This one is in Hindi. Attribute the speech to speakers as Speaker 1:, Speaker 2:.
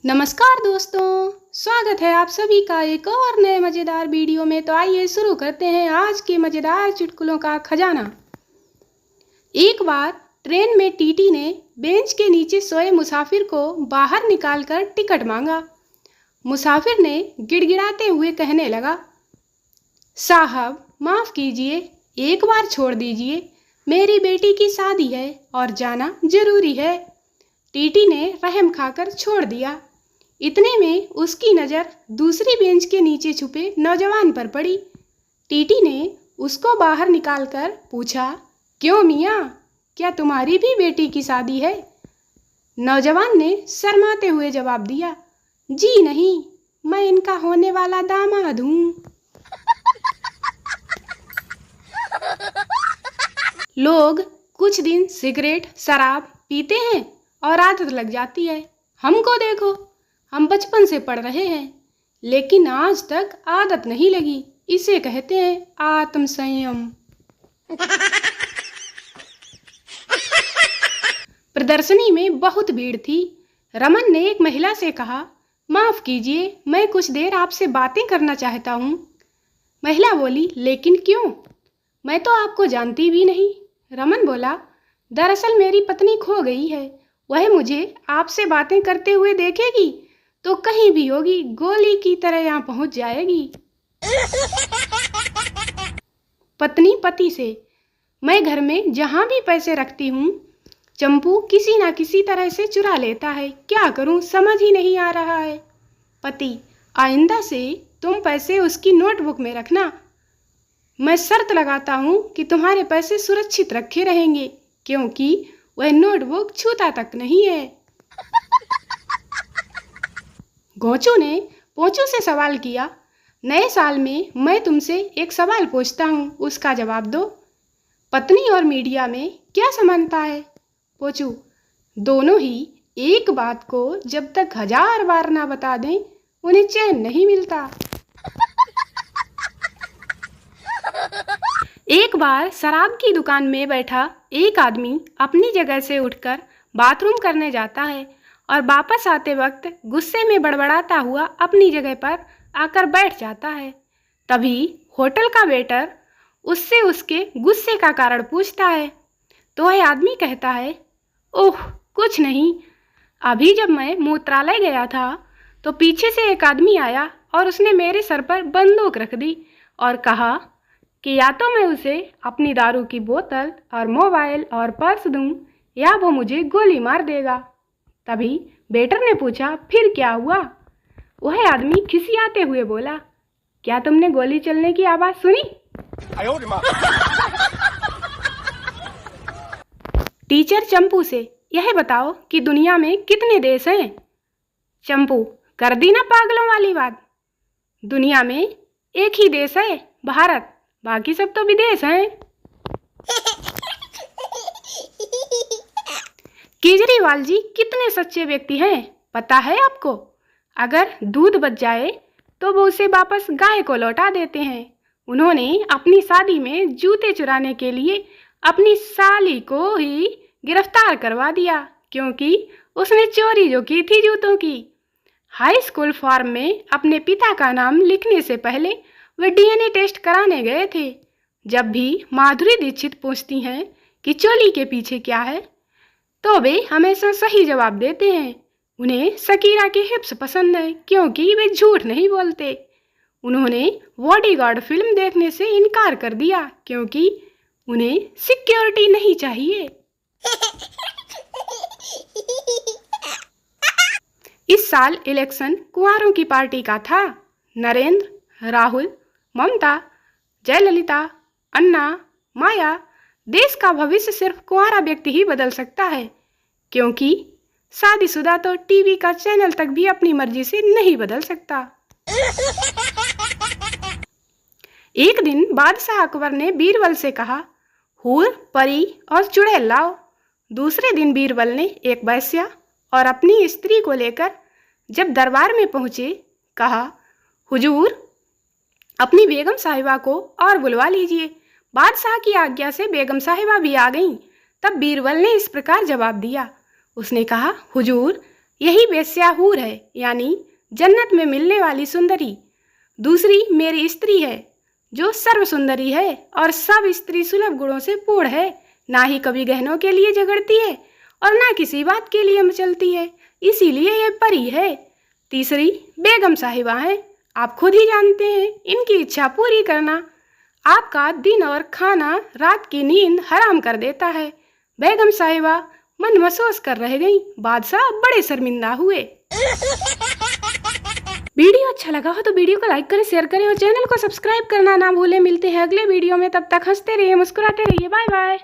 Speaker 1: नमस्कार दोस्तों, स्वागत है आप सभी का एक और नए मज़ेदार वीडियो में। तो आइए शुरू करते हैं आज के मज़ेदार चुटकुलों का खजाना। एक बार ट्रेन में टीटी ने बेंच के नीचे सोए मुसाफिर को बाहर निकालकर टिकट मांगा। मुसाफिर ने गिड़गिड़ाते हुए कहने लगा, साहब माफ़ कीजिए, एक बार छोड़ दीजिए, मेरी बेटी की शादी है और जाना जरूरी है। टीटी ने रहम खाकर छोड़ दिया। इतने में उसकी नज़र दूसरी बेंच के नीचे छुपे नौजवान पर पड़ी। टीटी ने उसको बाहर निकालकर पूछा, क्यों मियाँ, क्या तुम्हारी भी बेटी की शादी है? नौजवान ने शर्माते हुए जवाब दिया, जी नहीं, मैं इनका होने वाला दामाद हूँ। लोग कुछ दिन सिगरेट शराब पीते हैं और आदत लग जाती है। हमको देखो, हम बचपन से पढ़ रहे हैं लेकिन आज तक आदत नहीं लगी। इसे कहते हैं आत्म संयम। प्रदर्शनी में बहुत भीड़ थी। रमन ने एक महिला से कहा, माफ़ कीजिए, मैं कुछ देर आपसे बातें करना चाहता हूँ। महिला बोली, लेकिन क्यों? मैं तो आपको जानती भी नहीं। रमन बोला, दरअसल मेरी पत्नी खो गई है। वह मुझे आपसे बातें करते हुए देखेगी तो कहीं भी होगी, गोली की तरह यहाँ पहुँच जाएगी। पत्नी पति से, मैं घर में जहाँ भी पैसे रखती हूँ, चंपू किसी ना किसी तरह से चुरा लेता है। क्या करूँ, समझ ही नहीं आ रहा है। पति, आइंदा से तुम पैसे उसकी नोटबुक में रखना। मैं शर्त लगाता हूँ कि तुम्हारे पैसे सुरक्षित रखे रहेंगे क्योंकि वह नोटबुक छूता तक नहीं है। गोचू ने पोंचू से सवाल किया, नए साल में मैं तुमसे एक सवाल पूछता हूँ, उसका जवाब दो। पत्नी और मीडिया में क्या समानता है? पोंचू, दोनों ही एक बात को जब तक 1000 बार ना बता दें उन्हें चैन नहीं मिलता। एक बार शराब की दुकान में बैठा एक आदमी अपनी जगह से उठकर बाथरूम करने जाता है और वापस आते वक्त गुस्से में बड़बड़ाता हुआ अपनी जगह पर आकर बैठ जाता है। तभी होटल का वेटर उससे उसके गुस्से का कारण पूछता है तो वह आदमी कहता है, ओह कुछ नहीं, अभी जब मैं मूत्रालय गया था तो पीछे से एक आदमी आया और उसने मेरे सर पर बंदूक रख दी और कहा कि या तो मैं उसे अपनी दारू की बोतल और मोबाइल और पर्स दूं या वो मुझे गोली मार देगा। तभी वेटर ने पूछा, फिर क्या हुआ? वह आदमी खिसियाते हुए बोला, क्या तुमने गोली चलने की आवाज़ सुनी? टीचर चंपू से, यह बताओ कि दुनिया में कितने देश हैं? चंपू, कर दी ना पागलों वाली बात। दुनिया में एक ही देश है, भारत, बाकी सब तो विदेश हैं। केजरीवाल जी कितने सच्चे व्यक्ति हैं पता है आपको? अगर दूध बच जाए तो वो उसे वापस गाय को लौटा देते हैं। उन्होंने अपनी शादी में जूते चुराने के लिए अपनी साली को ही गिरफ्तार करवा दिया क्योंकि उसने चोरी जो की थी जूतों की। हाई स्कूल फॉर्म में अपने पिता का नाम लिखने से पहले वे डीएनए टेस्ट कराने गए थे। जब भी माधुरी दीक्षित पूछती हैं कि चोली के पीछे क्या है तो वे हमेशा सही जवाब देते हैं। उन्हें शकीरा के हिप्स पसंद है क्योंकि वे झूठ नहीं बोलते। उन्होंने बॉडीगार्ड फिल्म देखने से इनकार कर दिया क्योंकि उन्हें सिक्योरिटी नहीं चाहिए। इस साल इलेक्शन कुंवारों की पार्टी का था। नरेंद्र, राहुल, ममता, जयललिता, अन्ना, माया। देश का भविष्य सिर्फ कुंवारा व्यक्ति ही बदल सकता है क्योंकि शादीशुदा तो टीवी का चैनल तक भी अपनी मर्जी से नहीं बदल सकता। एक दिन बादशाह अकबर ने बीरबल से कहा, हूर, परी और चुड़ैल लाओ। दूसरे दिन बीरबल ने एक वेश्या और अपनी स्त्री को लेकर जब दरबार में पहुंचे, कहा, हुजूर, अपनी बेगम साहिबा को और बुलवा लीजिए। बादशाह की आज्ञा से बेगम साहिबा भी आ गईं। तब बीरबल ने इस प्रकार जवाब दिया। उसने कहा, हुजूर, यही वेश्याहूर है, यानी जन्नत में मिलने वाली सुंदरी। दूसरी मेरी स्त्री है, जो सर्व सुंदरी है और सब स्त्री सुलभ गुणों से पूर्ण है। ना ही कभी गहनों के लिए झगड़ती है और ना किसी बात के लिए मचलती है, इसीलिए ये परी है। तीसरी बेगम साहिबा है। आप खुद ही जानते हैं, इनकी इच्छा पूरी करना आपका दिन और खाना, रात की नींद हराम कर देता है। बेगम साहिबा मन महसूस कर रह गई। बादशाह बड़े शर्मिंदा हुए। वीडियो अच्छा लगा हो तो वीडियो को लाइक करें, शेयर करें और चैनल को सब्सक्राइब करना ना भूलें। मिलते हैं अगले वीडियो में, तब तक हंसते रहिए, मुस्कुराते रहिए। Bye bye.